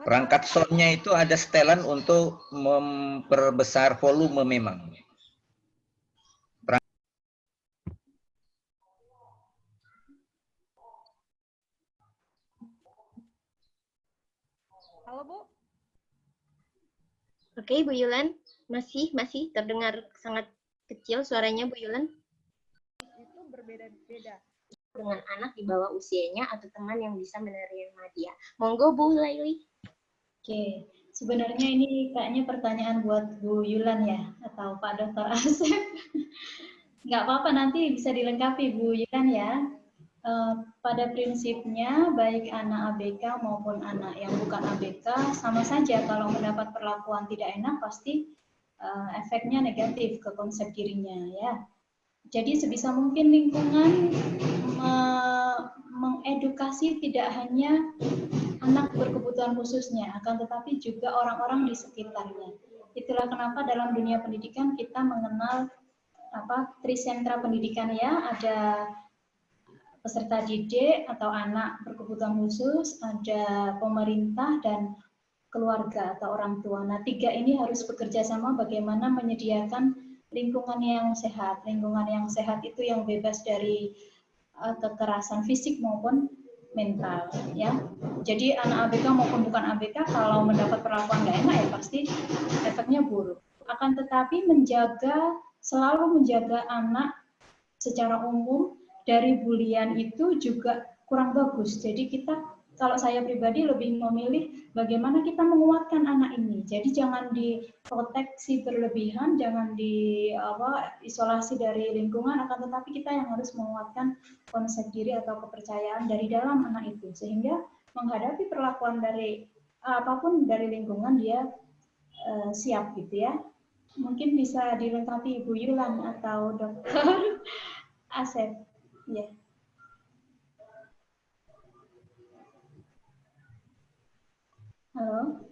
Perangkat soundnya itu ada setelan untuk memperbesar volume memang. Halo Bu. Oke, Bu Yulan, masih terdengar sangat kecil suaranya, Bu Yulan. Itu berbeda-beda Dengan anak di bawah usianya atau teman yang bisa menerima dia. Monggo Bu Laili. Oke, sebenarnya ini kayaknya pertanyaan buat Bu Yulan ya, atau Pak Dr. Asep. Nggak apa-apa, nanti bisa dilengkapi Bu Yulan ya. Pada prinsipnya, baik anak ABK maupun anak yang bukan ABK, sama saja kalau mendapat perlakuan tidak enak, pasti efeknya negatif ke konsep dirinya ya. Jadi sebisa mungkin lingkungan mengedukasi tidak hanya anak berkebutuhan khususnya, akan tetapi juga orang-orang di sekitarnya. Itulah kenapa dalam dunia pendidikan kita mengenal trisentra pendidikan ya, ada peserta didik atau anak berkebutuhan khusus, ada pemerintah dan keluarga atau orang tua. Nah, tiga ini harus bekerja sama bagaimana menyediakan lingkungan yang sehat. Lingkungan yang sehat itu yang bebas dari kekerasan fisik maupun mental ya. Jadi anak ABK maupun bukan ABK kalau mendapat perlakuan nggak enak ya pasti efeknya buruk. Akan tetapi selalu menjaga anak secara umum dari bulian itu juga kurang bagus. Jadi kalau saya pribadi lebih memilih bagaimana kita menguatkan anak ini. Jadi jangan diproteksi berlebihan, jangan isolasi dari lingkungan, akan tetapi kita yang harus menguatkan konsep diri atau kepercayaan dari dalam anak itu. Sehingga menghadapi perlakuan dari apapun dari lingkungan dia siap gitu ya. Mungkin bisa dilengkapi Ibu Yulan atau Dokter Asep, ya. Halo.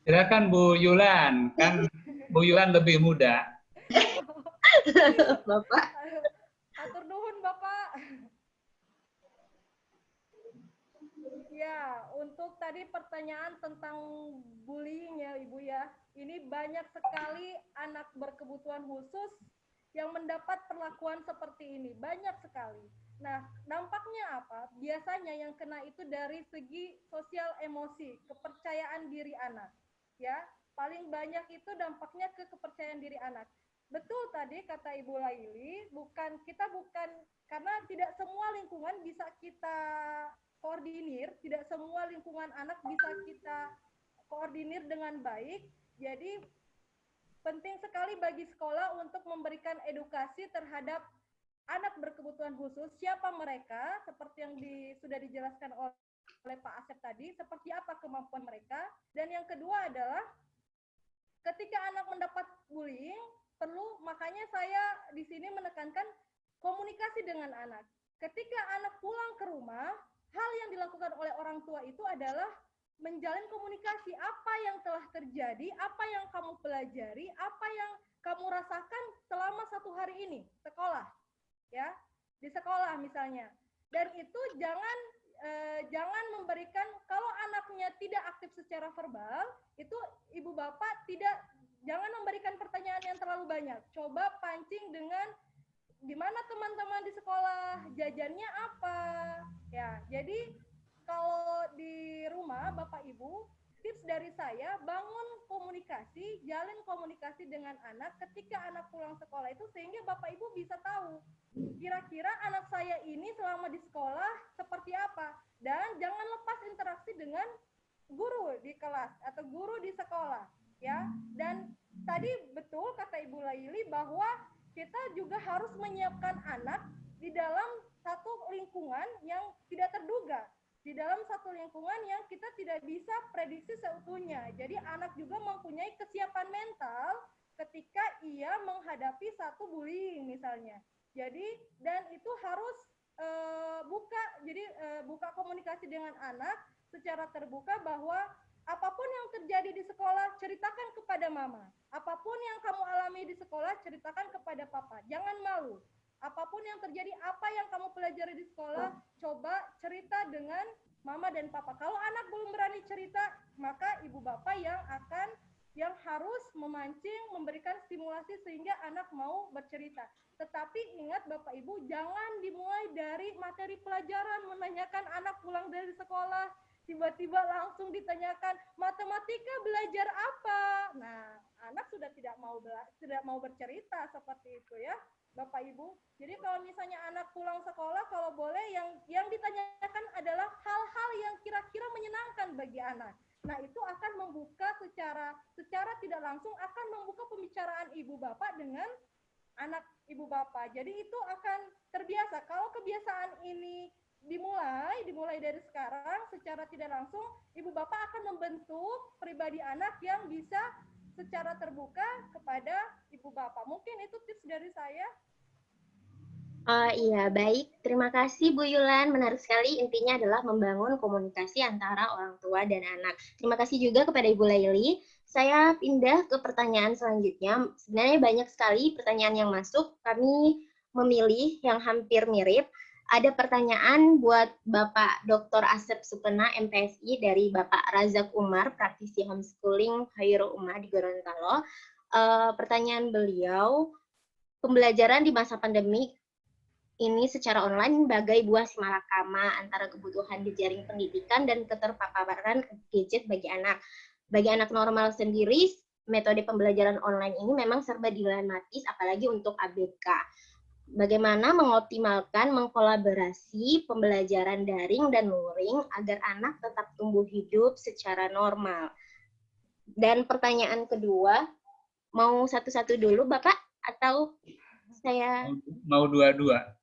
Silakan Bu Yulan, kan Bu Yulan lebih muda. Bapak. Atur nuhun Bapak. Ya, untuk tadi pertanyaan tentang bullying ya Ibu ya. Ini banyak sekali anak berkebutuhan khusus yang mendapat perlakuan seperti ini. Banyak sekali. Nah, dampaknya apa? Biasanya yang kena itu dari segi sosial emosi, kepercayaan diri anak. Ya, paling banyak itu dampaknya ke kepercayaan diri anak. Betul tadi kata Ibu Laili, kita bukan karena tidak semua lingkungan bisa kita koordinir, tidak semua lingkungan anak bisa kita koordinir dengan baik. Jadi penting sekali bagi sekolah untuk memberikan edukasi terhadap anak berkebutuhan khusus, siapa mereka, seperti yang sudah dijelaskan oleh Pak Asep tadi, seperti apa kemampuan mereka. Dan yang kedua adalah ketika anak mendapat bullying, makanya saya di sini menekankan komunikasi dengan anak. Ketika anak pulang ke rumah, hal yang dilakukan oleh orang tua itu adalah menjalin komunikasi, apa yang telah terjadi, apa yang kamu pelajari, apa yang kamu rasakan selama 1 hari ini sekolah, ya di sekolah misalnya. Dan itu jangan memberikan, kalau anaknya tidak aktif secara verbal, itu ibu bapak jangan memberikan pertanyaan yang terlalu banyak. Coba pancing dengan gimana teman-teman di sekolah, jajannya apa, ya. Jadi kalau di rumah Bapak Ibu, tips dari saya, bangun komunikasi, jalin komunikasi dengan anak ketika anak pulang sekolah itu, sehingga Bapak Ibu bisa tahu kira-kira anak saya ini selama di sekolah seperti apa. Dan jangan lepas interaksi dengan guru di kelas atau guru di sekolah, ya. Dan tadi betul kata Ibu Laili bahwa kita juga harus menyiapkan anak di dalam satu lingkungan yang tidak terduga, di dalam satu lingkungan yang kita tidak bisa prediksi seutuhnya. Jadi anak juga mempunyai kesiapan mental ketika ia menghadapi satu bullying misalnya. Jadi dan itu harus buka komunikasi dengan anak secara terbuka bahwa apapun yang terjadi di sekolah, ceritakan kepada mama. Apapun yang kamu alami di sekolah, ceritakan kepada papa. Jangan malu. apapun yang terjadi, apa yang kamu pelajari di sekolah, coba cerita dengan mama dan papa. Kalau anak belum berani cerita, maka ibu bapak yang harus memancing, memberikan stimulasi sehingga anak mau bercerita. Tetapi ingat Bapak Ibu, jangan dimulai dari materi pelajaran, menanyakan anak pulang dari sekolah, tiba-tiba langsung ditanyakan, matematika belajar apa? Nah, anak sudah tidak mau bercerita seperti itu ya, Bapak Ibu. Jadi kalau misalnya anak pulang sekolah, kalau boleh yang ditanyakan adalah hal-hal yang kira-kira menyenangkan bagi anak. Nah, itu akan membuka secara tidak langsung akan membuka pembicaraan ibu bapak dengan anak ibu bapak. Jadi itu akan terbiasa. Kalau kebiasaan ini dimulai dari sekarang secara tidak langsung, ibu bapak akan membentuk pribadi anak yang bisa secara terbuka kepada ibu bapak. Mungkin itu tips dari saya. Oh iya, baik. Terima kasih Bu Yulan. Menarik sekali. Intinya adalah membangun komunikasi antara orang tua dan anak. Terima kasih juga kepada Ibu Laili. Saya pindah ke pertanyaan selanjutnya. Sebenarnya banyak sekali pertanyaan yang masuk. Kami memilih yang hampir mirip. Ada pertanyaan buat Bapak Dr. Asep Sukena, MPSI, dari Bapak Razak Umar, praktisi homeschooling Khairul Ummah di Gorontalo. Pertanyaan beliau, pembelajaran di masa pandemi ini secara online bagai buah simalakama antara kebutuhan jejaring pendidikan dan keterpaparan gadget bagi anak. Bagi anak normal sendiri, metode pembelajaran online ini memang serba dilematis, apalagi untuk ABK. Bagaimana mengoptimalkan mengkolaborasi pembelajaran daring dan luring agar anak tetap tumbuh hidup secara normal. Dan pertanyaan kedua, mau satu-satu dulu Bapak atau saya Mau dua-dua?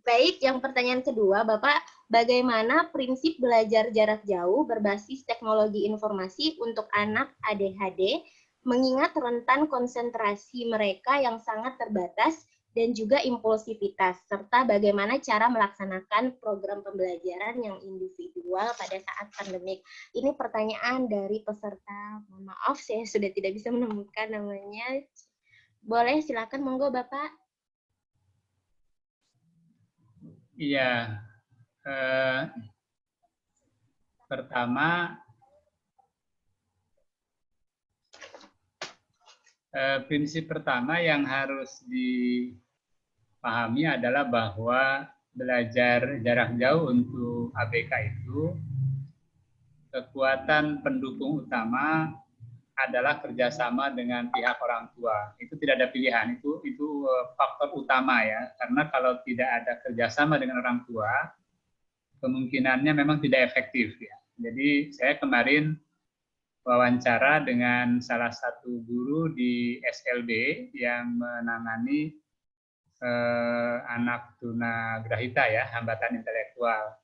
Baik, yang pertanyaan kedua, Bapak, bagaimana prinsip belajar jarak jauh berbasis teknologi informasi untuk anak ADHD, mengingat rentan konsentrasi mereka yang sangat terbatas dan juga impulsivitas, serta bagaimana cara melaksanakan program pembelajaran yang individual pada saat pandemik. Ini pertanyaan dari peserta, mohon maaf saya sudah tidak bisa menemukan namanya. Boleh, silakan, monggo Bapak. Iya, pertama prinsip pertama yang harus dipahami adalah bahwa belajar jarak jauh untuk ABK itu kekuatan pendukung utama adalah kerjasama dengan pihak orang tua. Itu tidak ada pilihan, itu faktor utama ya. Karena kalau tidak ada kerjasama dengan orang tua, kemungkinannya memang tidak efektif ya. Jadi saya kemarin wawancara dengan salah satu guru di SLB yang menangani anak tunagrahita ya, hambatan intelektual.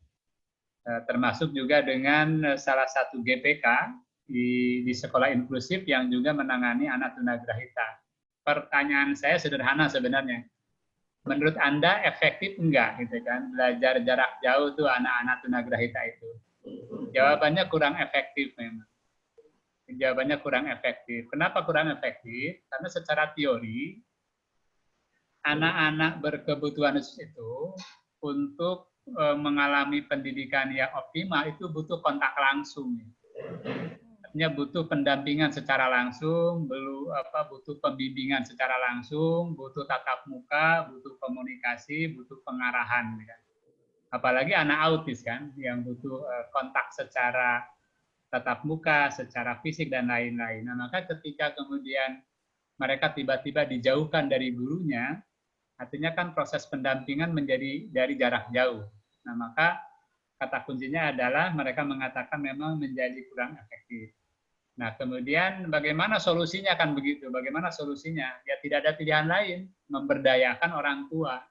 Termasuk juga dengan salah satu GPK di sekolah inklusif yang juga menangani anak tunagrahita. Pertanyaan saya sederhana sebenarnya. Menurut Anda efektif enggak gitu kan belajar jarak jauh tuh anak-anak tunagrahita itu? Jawabannya kurang efektif memang. Jawabannya kurang efektif. Kenapa kurang efektif? Karena secara teori anak-anak berkebutuhan khusus itu untuk mengalami pendidikan yang optimal itu butuh kontak langsung. Artinya butuh pendampingan secara langsung, butuh pembimbingan secara langsung, butuh tatap muka, butuh komunikasi, butuh pengarahan. Kan. Apalagi anak autis kan, yang butuh kontak secara tatap muka, secara fisik dan lain-lain. Nah, maka ketika kemudian mereka tiba-tiba dijauhkan dari gurunya, artinya kan proses pendampingan menjadi dari jarak jauh. Nah, maka kata kuncinya adalah mereka mengatakan memang menjadi kurang efektif. Nah, kemudian bagaimana solusinya kan begitu? Bagaimana solusinya? Ya tidak ada pilihan lain, memberdayakan orang tua.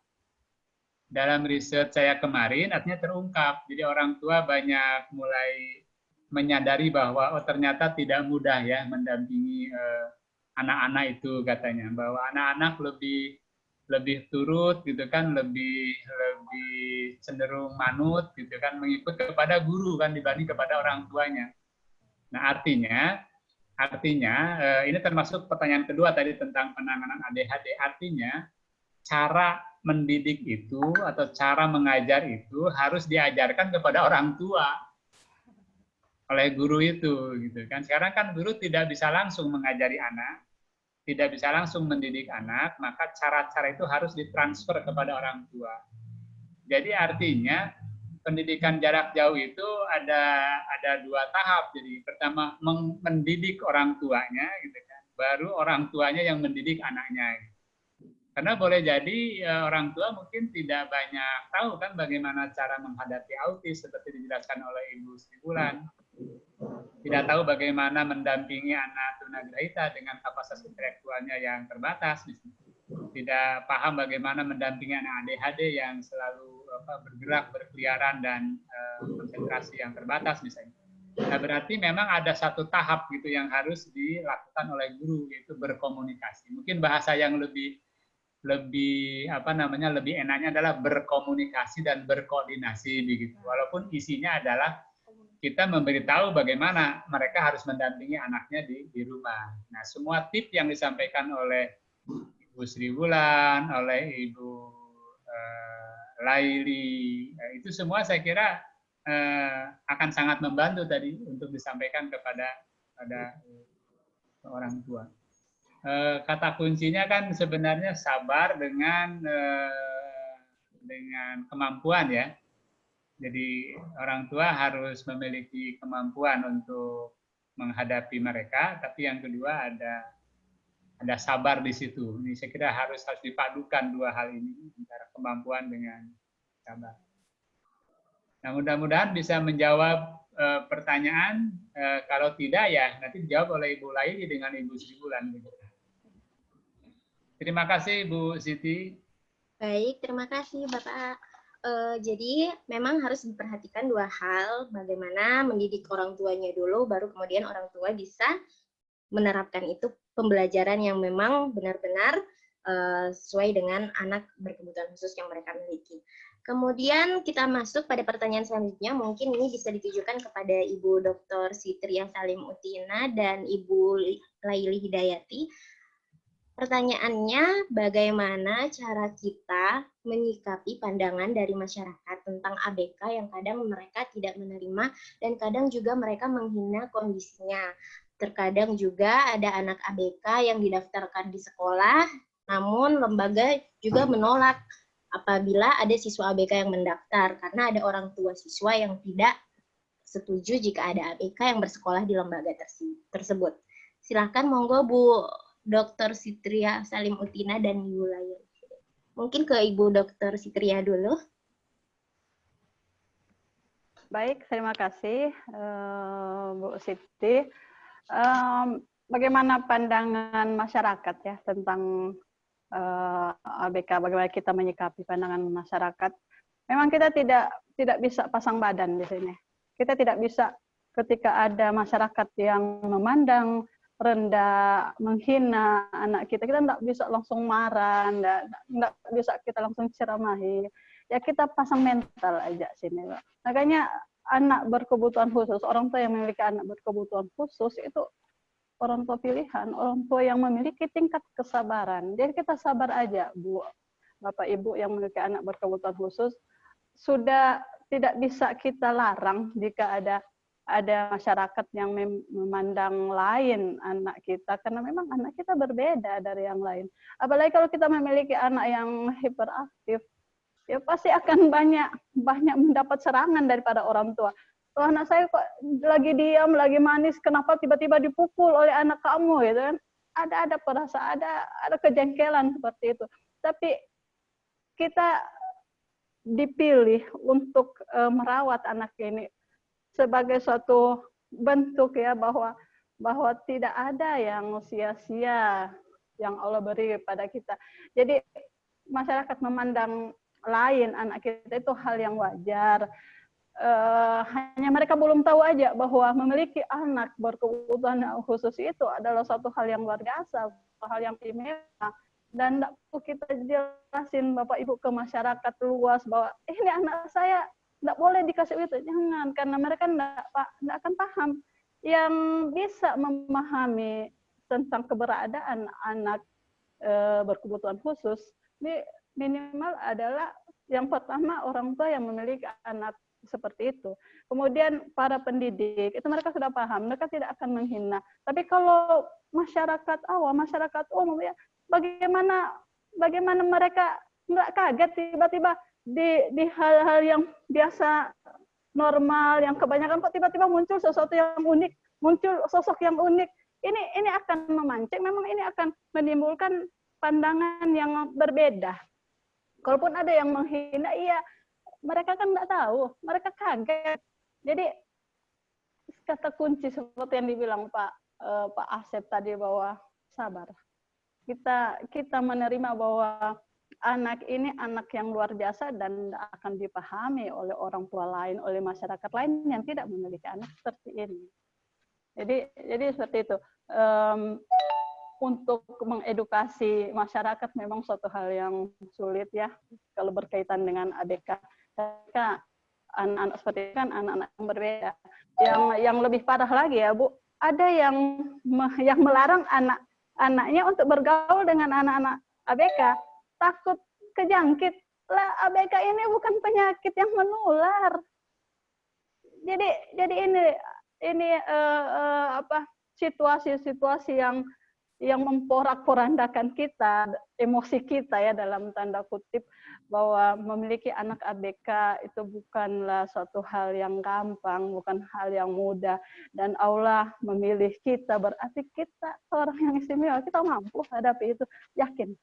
Dalam riset saya kemarin, artinya terungkap. Jadi orang tua banyak mulai menyadari bahwa ternyata tidak mudah ya mendampingi anak-anak itu katanya. Bahwa anak-anak lebih turut gitu kan, lebih cenderung manut gitu kan, mengikut kepada guru kan dibanding kepada orang tuanya. Nah, artinya ini termasuk pertanyaan kedua tadi tentang penanganan ADHD. Artinya cara mendidik itu atau cara mengajar itu harus diajarkan kepada orang tua oleh guru itu, gitu kan. Sekarang kan guru tidak bisa langsung mengajari anak, tidak bisa langsung mendidik anak, maka cara-cara itu harus ditransfer kepada orang tua. Jadi artinya pendidikan jarak jauh itu ada dua tahap. Jadi pertama mendidik orang tuanya, gitu kan. Baru orang tuanya yang mendidik anaknya. Karena boleh jadi orang tua mungkin tidak banyak tahu kan bagaimana cara menghadapi autis seperti dijelaskan oleh Ibu Sri Wulan. Tidak tahu bagaimana mendampingi anak tunagrahita dengan kapasitas intelektualnya yang terbatas. Tidak paham bagaimana mendampingi anak ADHD yang selalu bergerak, berkeliaran, dan konsentrasi yang terbatas misalnya. Nah, berarti memang ada satu tahap gitu yang harus dilakukan oleh guru, yaitu berkomunikasi. Mungkin bahasa yang lebih enaknya adalah berkomunikasi dan berkoordinasi begitu. Walaupun isinya adalah kita memberitahu bagaimana mereka harus mendampingi anaknya di rumah. Nah, semua tip yang disampaikan oleh Ibu Sri Wulan, oleh Ibu Laili, itu semua saya kira akan sangat membantu tadi untuk disampaikan kepada orang tua. Kata kuncinya kan sebenarnya sabar dengan kemampuan ya. Jadi orang tua harus memiliki kemampuan untuk menghadapi mereka, tapi yang kedua ada sabar di situ. Ini saya kira harus dipadukan dua hal ini, antara kemampuan dengan sabar. Nah, mudah-mudahan bisa menjawab pertanyaan. Kalau tidak ya nanti dijawab oleh Ibu Laili dengan Ibu Sri Wulan. Terima kasih Bu Siti. Baik, terima kasih Bapak. Jadi memang harus diperhatikan dua hal, bagaimana mendidik orang tuanya dulu, baru kemudian orang tua bisa menerapkan itu pembelajaran yang memang benar-benar sesuai dengan anak berkebutuhan khusus yang mereka miliki. Kemudian kita masuk pada pertanyaan selanjutnya, mungkin ini bisa ditujukan kepada Ibu Dr. Sitria Salim Utina dan Ibu Laili Hidayati. Pertanyaannya, bagaimana cara kita menyikapi pandangan dari masyarakat tentang ABK yang kadang mereka tidak menerima dan kadang juga mereka menghina kondisinya. Terkadang juga ada anak ABK yang didaftarkan di sekolah, namun lembaga juga menolak apabila ada siswa ABK yang mendaftar, karena ada orang tua siswa yang tidak setuju jika ada ABK yang bersekolah di lembaga tersebut. Silakan monggo Bu Dr. Sitria Salim Utina dan Ibu Laili. Mungkin ke Ibu Dr. Sitria dulu. Baik, terima kasih Bu Siti. Bagaimana pandangan masyarakat ya tentang ABK, bagaimana kita menyikapi pandangan masyarakat? Memang kita tidak bisa pasang badan di sini. Kita tidak bisa ketika ada masyarakat yang memandang rendah, menghina anak kita tidak bisa langsung marah, tidak bisa kita langsung ceramahi. Ya kita pasang mental aja sini, Pak. Makanya anak berkebutuhan khusus, orang tua yang memiliki anak berkebutuhan khusus itu orang tua pilihan, orang tua yang memiliki tingkat kesabaran. Jadi kita sabar aja, Bu, Bapak Ibu yang memiliki anak berkebutuhan khusus, sudah tidak bisa kita larang jika ada masyarakat yang memandang lain anak kita, karena memang anak kita berbeda dari yang lain. Apalagi kalau kita memiliki anak yang hiperaktif, ya pasti akan banyak mendapat serangan daripada orang tua. Oh, anak saya kok lagi diam, lagi manis, kenapa tiba-tiba dipukul oleh anak kamu, gitu kan? Ada perasaan, ada kejengkelan seperti itu. Tapi kita dipilih untuk merawat anak ini sebagai suatu bentuk ya bahwa tidak ada yang sia-sia yang Allah beri pada kita. Jadi masyarakat memandang lain anak kita itu hal yang wajar. Hanya mereka belum tahu aja bahwa memiliki anak berkebutuhan khusus itu adalah suatu hal yang luar biasa, hal yang istimewa. Dan tidak perlu kita jelasin Bapak Ibu ke masyarakat luas bahwa ini anak saya tidak boleh dikasih itu, jangan, karena mereka tidak akan paham. Yang bisa memahami tentang keberadaan anak berkebutuhan khusus ini minimal adalah yang pertama orang tua yang memiliki anak seperti itu. Kemudian para pendidik, itu mereka sudah paham, mereka tidak akan menghina. Tapi kalau masyarakat awam, masyarakat umum, ya bagaimana mereka nggak kaget tiba-tiba di hal-hal yang biasa normal, yang kebanyakan kok tiba-tiba muncul sesuatu yang unik, muncul sosok yang unik. Ini akan memancing, memang ini akan menimbulkan pandangan yang berbeda. Kalaupun ada yang menghina, iya, mereka kan nggak tahu, mereka kaget. Jadi kata kunci seperti yang dibilang Pak Asep tadi, bahwa sabar. Kita menerima bahwa anak ini anak yang luar biasa dan akan dipahami oleh orang tua lain, oleh masyarakat lain yang tidak memiliki anak seperti ini. Jadi seperti itu. Untuk mengedukasi masyarakat memang suatu hal yang sulit ya, kalau berkaitan dengan ABK. Karena anak-anak seperti itu kan anak-anak yang berbeda. Yang lebih parah lagi ya Bu, ada yang melarang anaknya untuk bergaul dengan anak-anak ABK, takut kejangkit. Lah ABK ini bukan penyakit yang menular. Jadi ini situasi-situasi yang memporak-porandakan kita, emosi kita ya dalam tanda kutip, bahwa memiliki anak ABK itu bukanlah suatu hal yang gampang, bukan hal yang mudah, dan Allah memilih kita, berarti kita orang yang istimewa, kita mampu hadapi itu, yakin,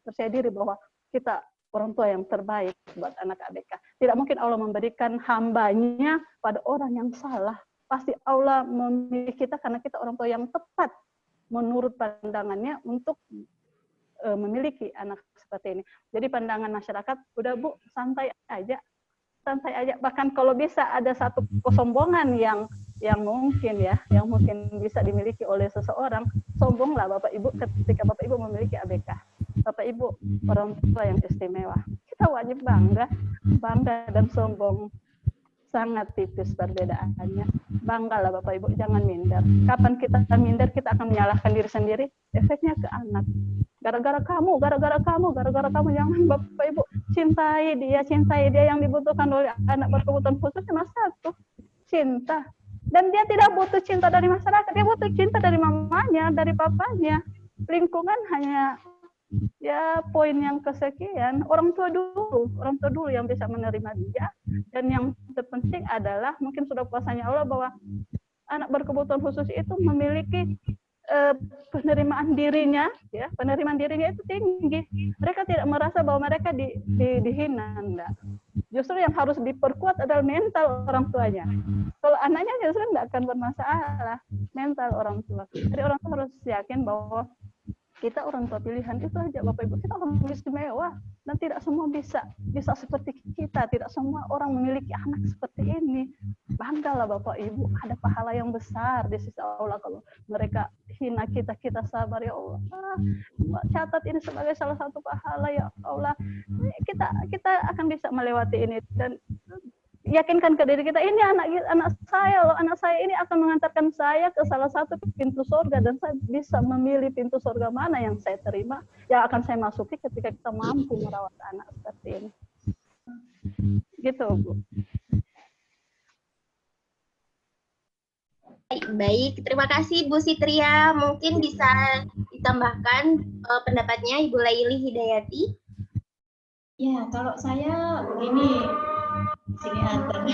percaya diri bahwa kita orang tua yang terbaik buat anak ABK. Tidak mungkin Allah memberikan hambanya pada orang yang salah, pasti Allah memilih kita karena kita orang tua yang tepat menurut pandangannya untuk memiliki anak seperti ini. Jadi pandangan masyarakat, udah Bu, santai aja. Bahkan kalau bisa ada satu kesombongan yang mungkin bisa dimiliki oleh seseorang, sombonglah Bapak Ibu ketika Bapak Ibu memiliki ABK. Bapak Ibu orang tua yang istimewa. Kita wajib bangga dan sombong. Sangat tipis perbedaannya. Banggalah Bapak Ibu, jangan minder. Kapan kita minder, kita akan menyalahkan diri sendiri, efeknya ke anak. Gara-gara kamu, jangan Bapak Ibu. Cintai dia yang dibutuhkan oleh anak berkebutuhan khusus cuma satu, cinta. Dan dia tidak butuh cinta dari masyarakat, dia butuh cinta dari mamanya, dari papanya. Lingkungan hanya ya poin yang kesekian. Orang tua dulu yang bisa menerima dia. Dan yang terpenting adalah mungkin sudah kuasanya Allah bahwa anak berkebutuhan khusus itu memiliki penerimaan dirinya itu tinggi. Mereka tidak merasa bahwa mereka dihina, enggak. Justru yang harus diperkuat adalah mental orang tuanya. Kalau anaknya justru enggak akan bermasalah, mental orang tua. Jadi orang tua harus yakin bahwa kita orang tua pilihan itu aja Bapak Ibu, kita orang istimewa dan tidak semua bisa seperti kita, tidak semua orang memiliki anak seperti ini. Banggalah Bapak Ibu, ada pahala yang besar di sisi Allah. Kalau mereka hina kita sabar ya Allah. Catat ini sebagai salah satu pahala ya Allah. Kita akan bisa melewati ini dan yakinkan ke diri kita, ini anak saya loh, anak saya ini akan mengantarkan saya ke salah satu pintu surga dan saya bisa memilih pintu surga mana yang saya terima, yang akan saya masuki ketika kita mampu merawat anak seperti ini. Gitu, Bu. Baik, terima kasih Bu Sitria. Mungkin bisa ditambahkan pendapatnya Ibu Laili Hidayati. Ya, kalau saya begini, sini antar.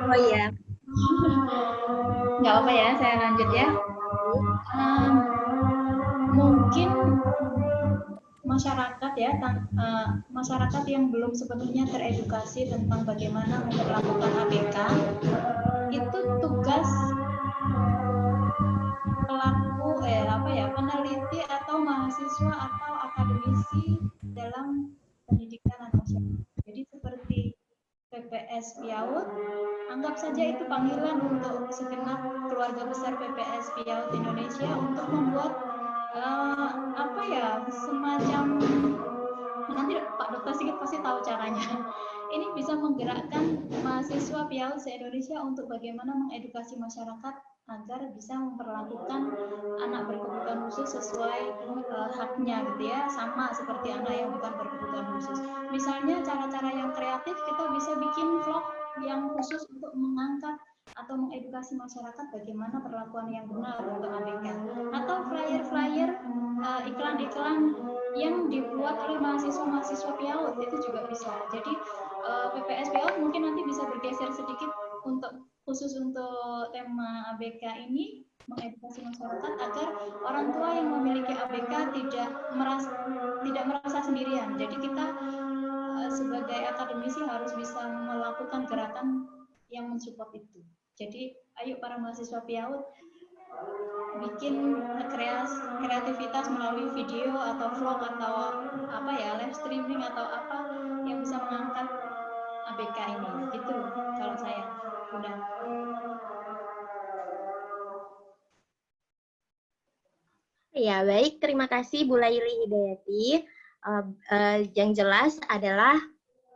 Oh iya. Nggak apa ya, saya lanjut ya. Mungkin masyarakat ya, masyarakat yang belum sepenuhnya teredukasi tentang bagaimana memperlakukan ABK, itu tugas pelaku peneliti atau mahasiswa atau akademisi dalam pendidikan anak masyarakat. Jadi seperti PPS PIAUD, anggap saja itu panggilan untuk segenap keluarga besar PPS PIAUD Indonesia untuk membuat semacam, nanti Pak Dr. Sigit pasti tahu caranya. Ini bisa menggerakkan mahasiswa PIAUD se-Indonesia untuk bagaimana mengedukasi masyarakat agar bisa memperlakukan anak berkebutuhan khusus sesuai haknya gitu ya, sama seperti anak yang bukan berkebutuhan khusus. Misalnya cara-cara yang kreatif, kita bisa bikin vlog yang khusus untuk mengangkat atau mengedukasi masyarakat bagaimana perlakuan yang benar untuk ABK, atau flyer-flyer, iklan-iklan yang dibuat oleh mahasiswa-mahasiswa PIAUD itu juga bisa. Jadi PPS PIAUD mungkin nanti bisa bergeser sedikit untuk khusus untuk tema ABK ini, mengedukasi masyarakat agar orang tua yang memiliki ABK tidak merasa sendirian. Jadi kita sebagai akademisi harus bisa melakukan gerakan yang mensupport itu. Jadi ayo para mahasiswa PIAUD bikin kreativitas melalui video atau vlog atau apa ya, live streaming atau apa yang bisa mengangkat ABK ini. Gitu kalau saya. Udah. Ya, baik. Terima kasih Bu Laili Hidayati. Yang jelas adalah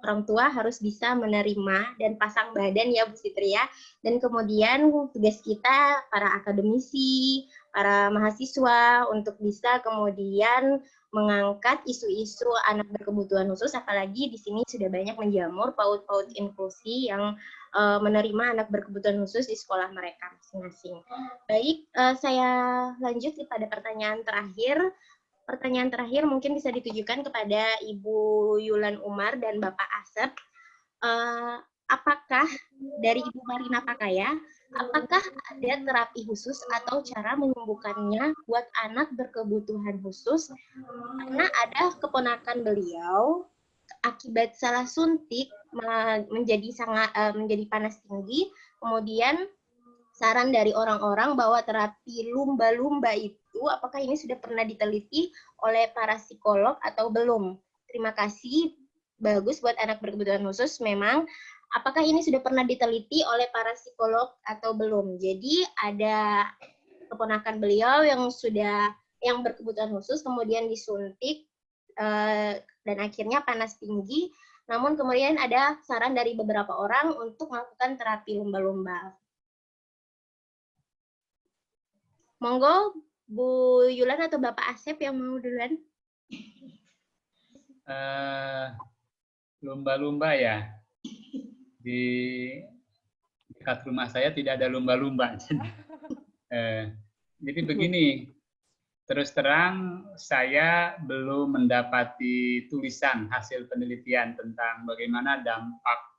orang tua harus bisa menerima dan pasang badan ya Bu Sitri ya. Dan kemudian tugas kita para akademisi, para mahasiswa untuk bisa kemudian mengangkat isu-isu anak berkebutuhan khusus, apalagi di sini sudah banyak menjamur PAUD-PAUD inklusi yang menerima anak berkebutuhan khusus di sekolah mereka masing-masing. Baik, saya lanjut kepada pertanyaan terakhir. Pertanyaan terakhir mungkin bisa ditujukan kepada Ibu Yulan Umar dan Bapak Asep. Apakah dari Ibu Marina Pakaya, apakah ada terapi khusus atau cara menyembuhkannya buat anak berkebutuhan khusus? Karena ada keponakan beliau akibat salah suntik menjadi panas tinggi, kemudian saran dari orang-orang bahwa terapi lumba-lumba itu, apakah ini sudah pernah diteliti oleh para psikolog atau belum? Terima kasih, bagus buat anak berkebutuhan khusus. Memang, apakah ini sudah pernah diteliti oleh para psikolog atau belum? Jadi ada keponakan beliau yang berkebutuhan khusus, kemudian disuntik dan akhirnya panas tinggi. Namun kemudian ada saran dari beberapa orang untuk melakukan terapi lumba-lumba. Monggo, Bu Yulan atau Bapak Asep yang mau duluan. Lumba-lumba ya. Di dekat rumah saya tidak ada lumba-lumba. Jadi begini, terus terang saya belum mendapati tulisan hasil penelitian tentang bagaimana dampak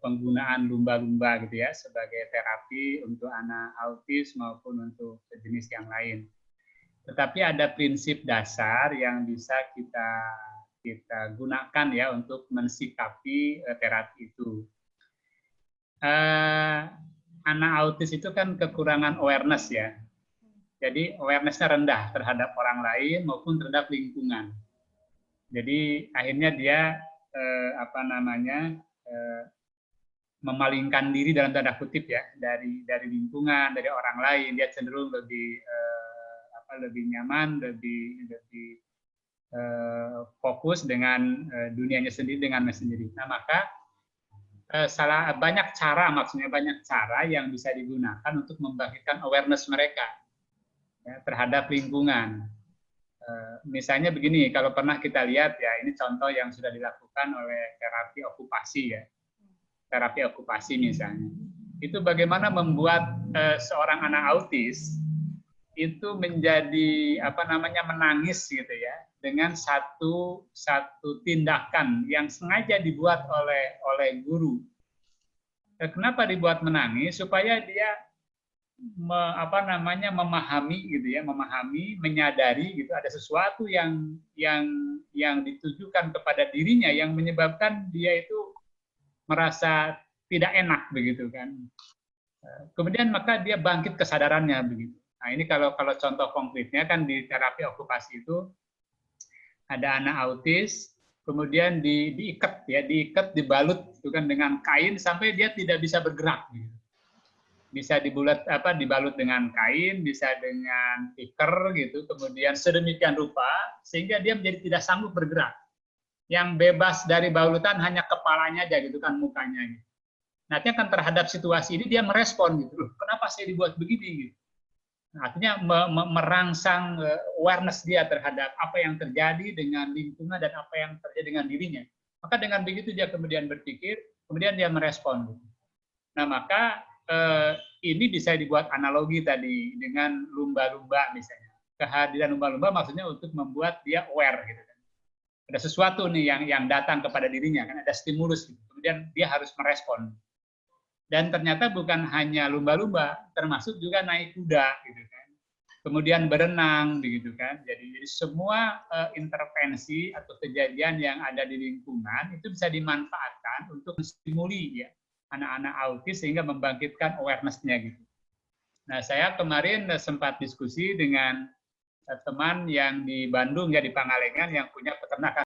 penggunaan lumba-lumba gitu ya sebagai terapi untuk anak autis maupun untuk jenis yang lain. Tetapi ada prinsip dasar yang bisa kita gunakan ya untuk mensikapi terapi itu. Anak autis itu kan kekurangan awareness ya. Jadi awareness-nya rendah terhadap orang lain maupun terhadap lingkungan. Jadi akhirnya dia memalingkan diri dalam tanda kutip ya dari lingkungan, dari orang lain. Dia cenderung lebih nyaman, lebih fokus dengan dunianya sendiri, dengannya sendiri. Nah maka banyak cara yang bisa digunakan untuk membangkitkan awareness mereka ya, terhadap lingkungan. Misalnya begini, kalau pernah kita lihat ya, ini contoh yang sudah dilakukan oleh terapi okupasi ya, terapi okupasi misalnya, itu bagaimana membuat seorang anak autis itu menjadi menangis gitu ya, dengan satu tindakan yang sengaja dibuat oleh guru. Kenapa dibuat menangis? Supaya dia memahami gitu ya, menyadari gitu ada sesuatu yang ditujukan kepada dirinya yang menyebabkan dia itu merasa tidak enak begitu kan. Kemudian maka dia bangkit kesadarannya begitu. Nah, ini kalau contoh konkretnya kan di terapi okupasi itu ada anak autis kemudian diikat dibalut itu kan dengan kain sampai dia tidak bisa bergerak gitu. Bisa dibalut dengan kain, bisa dengan tikar gitu, kemudian sedemikian rupa sehingga dia menjadi tidak sanggup bergerak. Yang bebas dari balutan hanya kepalanya aja gitu kan, mukanya gitu. Nanti akan terhadap situasi ini dia merespon gitu, loh, kenapa saya dibuat begini? Gitu. Nah, artinya merangsang awareness dia terhadap apa yang terjadi dengan lingkungan dan apa yang terjadi dengan dirinya. Maka dengan begitu dia kemudian berpikir, kemudian dia merespon. Gitu. Nah, maka ini bisa dibuat analogi tadi dengan lumba-lumba misalnya. Kehadiran lumba-lumba maksudnya untuk membuat dia aware gitu kan. Ada sesuatu nih yang datang kepada dirinya kan, ada stimulus gitu. Kemudian dia harus merespon. Dan ternyata bukan hanya lumba-lumba, termasuk juga naik kuda gitu kan. Kemudian berenang begitu kan. Jadi semua intervensi atau kejadian yang ada di lingkungan itu bisa dimanfaatkan untuk menstimuli ya anak-anak autis sehingga membangkitkan awareness-nya gitu. Nah, saya kemarin sempat diskusi dengan teman yang di Bandung ya di Pangalengan yang punya peternakan